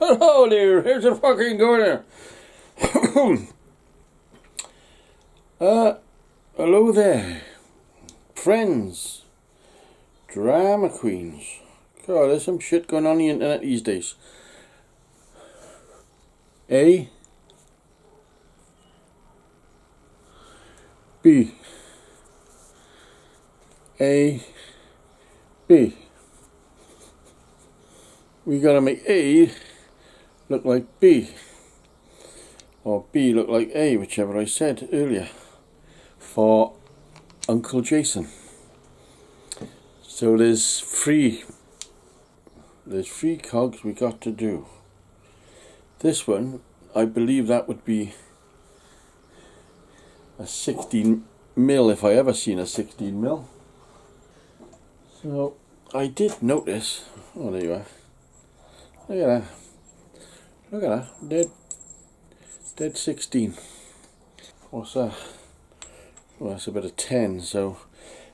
Hello there, here's a fucking go there. Hello there, friends, drama queens. God, there's some shit going on the internet these days. A, B, A, B. We gotta make A look like B, or B look like A, whichever I said earlier, for Uncle Jason. So there's three cogs we got to do. This one, I believe that would be a 16 mil if I ever seen a 16 mil. So I did notice, oh there you are, look at that, dead 16. What's that? Well, that's about a 10. So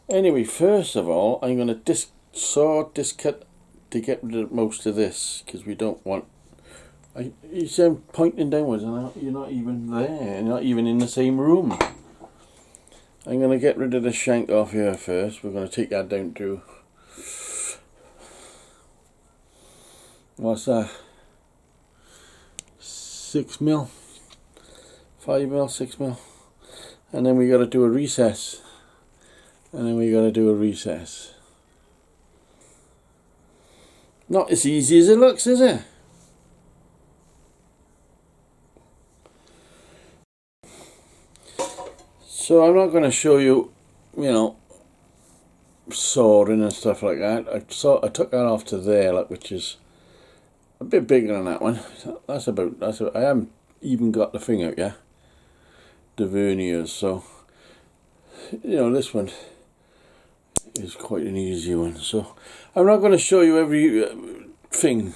anyway, first of all, I'm going to discut to get rid of most of this, because we don't want, you see I'm pointing downwards and you're not even there, you're not even in the same room. I'm going to get rid of the shank off here first. We're going to take that down to, what's that, 6 mil, 5 mil, 6 mil, and then we got to do a recess, and then we got to do a recess. Not as easy as it looks, is it? So I'm not going to show you, you know, sawing and stuff like that. I took that off to there, like, which is a bit bigger than that one. That's I haven't even got the thing out yet, the verniers. So you know, this one is quite an easy one. So I'm not going to show you every thing.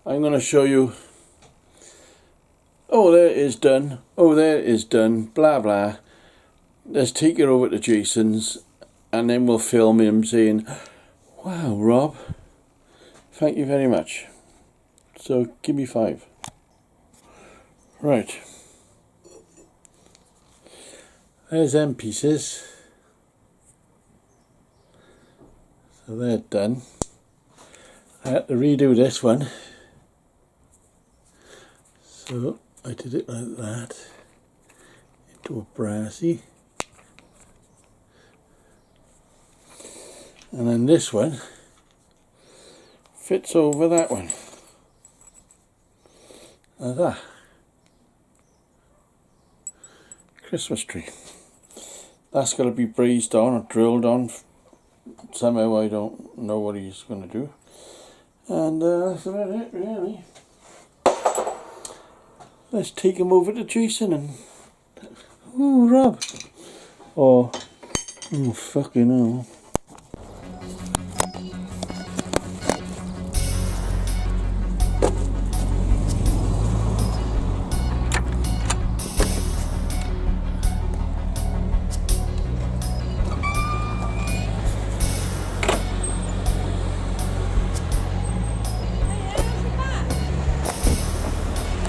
I'm going to show you, oh there it is done, oh there it is done, blah blah. Let's take it over to Jason's and then we'll film him saying, wow Rob, thank you very much. So give me 5. Right, there's them pieces. So they're done. I had to redo this one. So I did it like that, into a brassy. And then this one fits over that one. Like that. Christmas tree. That's got to be brazed on or drilled on somehow. I don't know what he's going to do. And that's about it really. Let's take him over to Jason and, ooh Rob, or, oh fucking hell.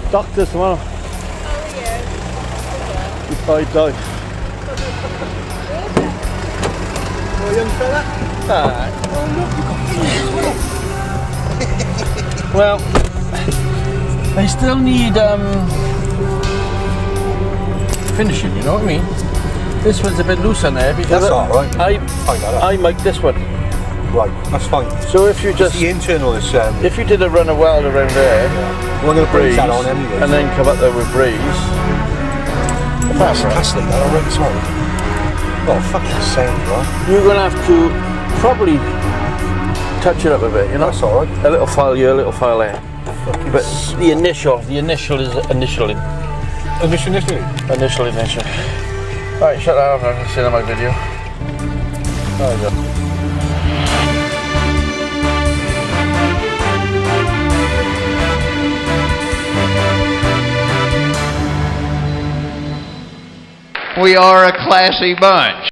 Doctor tomorrow. How are you? Goodbye, dog. Oh, young fella? Well, I still need finishing, you know what I mean? This one's a bit loose on there because that's alright. I mic this one. Right, that's fine. So if you just, the internal is if you did a run of weld around there, we're going to braze that on anyway, and then come up there with braze. That's plastic, that already small. Oh, fucking same, right? You're gonna have to probably touch it up a bit, you know. That's alright. A little file here, a little file there. Fucking But the initial is initial. Initial. Alright, shut that off. I can see that in my video. There we go. We are a classy bunch.